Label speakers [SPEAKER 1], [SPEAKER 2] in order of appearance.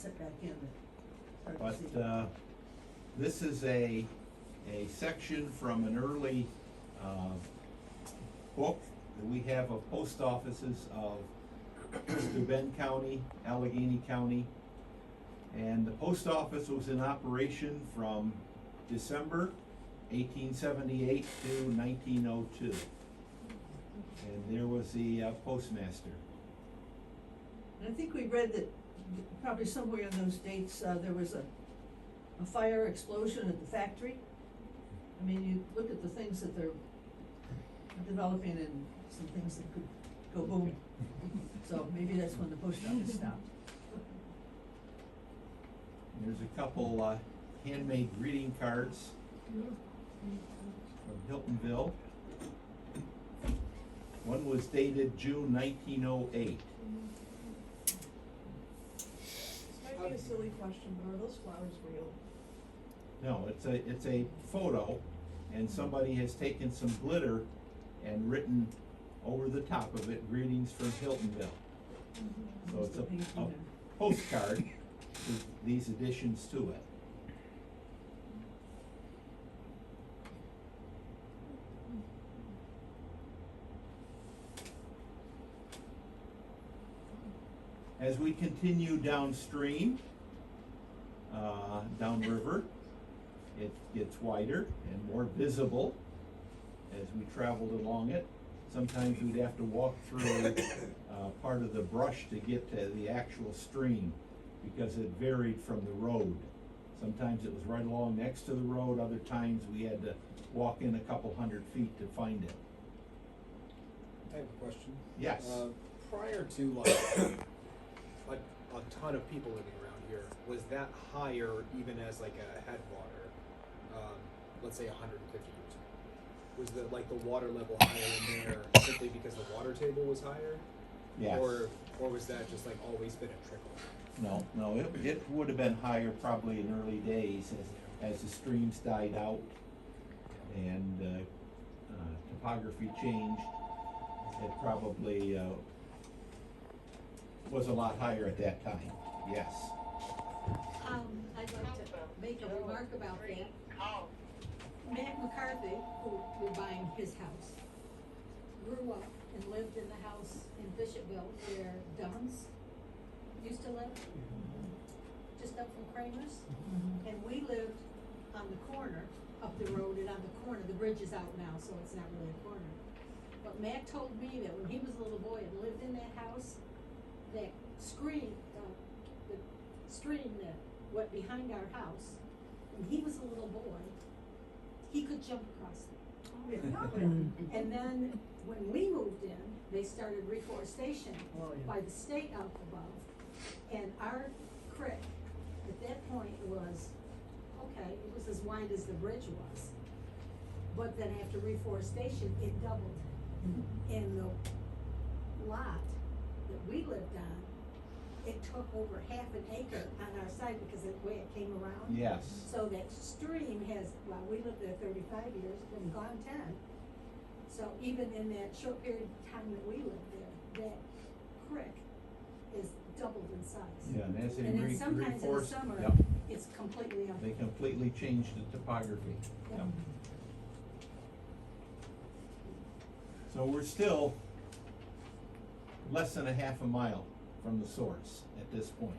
[SPEAKER 1] Sit back in.
[SPEAKER 2] But this is a section from an early book that we have of post offices of Steuben County, Allegheny County. And the post office was in operation from December 1878 to 1902. And there was the postmaster.
[SPEAKER 1] And I think we read that probably somewhere in those dates, there was a fire explosion at the factory. I mean, you look at the things that they're developing and some things that could go boom. So maybe that's when the post office stopped.
[SPEAKER 2] There's a couple handmade greeting cards from Hiltonville. One was dated June 1908.
[SPEAKER 3] This might be a silly question, but are those flowers real?
[SPEAKER 2] No, it's a photo, and somebody has taken some glitter and written over the top of it, greetings from Hiltonville. So it's a postcard with these additions to it. As we continue downstream, downriver, it gets wider and more visible as we traveled along it. Sometimes we'd have to walk through part of the brush to get to the actual stream because it varied from the road. Sometimes it was right along next to the road, other times we had to walk in a couple hundred feet to find it.
[SPEAKER 4] I have a question.
[SPEAKER 2] Yes.
[SPEAKER 4] Prior to like a ton of people living around here, was that higher even as like a headwater? Let's say 150 years ago. Was the water level higher in there simply because the water table was higher?
[SPEAKER 2] Yes.
[SPEAKER 4] Or was that just like always been a trickle?
[SPEAKER 2] No, it would have been higher probably in early days as the streams died out and topography changed. It probably was a lot higher at that time, yes.
[SPEAKER 5] I'd like to make a remark about that. Matt McCarthy, who we're buying his house, grew up and lived in the house in Bishopville where Dunn's used to live, just up from Kramer's. And we lived on the corner, up the road and on the corner, the bridge is out now, so it's not really a corner. But Matt told me that when he was a little boy and lived in that house, that the stream that went behind our house, when he was a little boy, he could jump across it. And then when we moved in, they started reforestation by the state up above. And our creek at that point was, okay, it was as wide as the bridge was. But then after reforestation, it doubled. And the lot that we lived on, it took over half an acre on our side because of the way it came around.
[SPEAKER 2] Yes.
[SPEAKER 5] So that stream has, well, we lived there 35 years, been gone 10. So even in that short period of time that we lived there, that creek is doubled in size.
[SPEAKER 2] Yeah, and as they
[SPEAKER 5] And then sometimes in the
[SPEAKER 2] reforest,
[SPEAKER 5] summer,
[SPEAKER 2] yep,
[SPEAKER 5] it's completely up.
[SPEAKER 2] they completely changed the topography.
[SPEAKER 5] Yep.
[SPEAKER 2] Yep. So we're still less than a half a mile from the source at this point.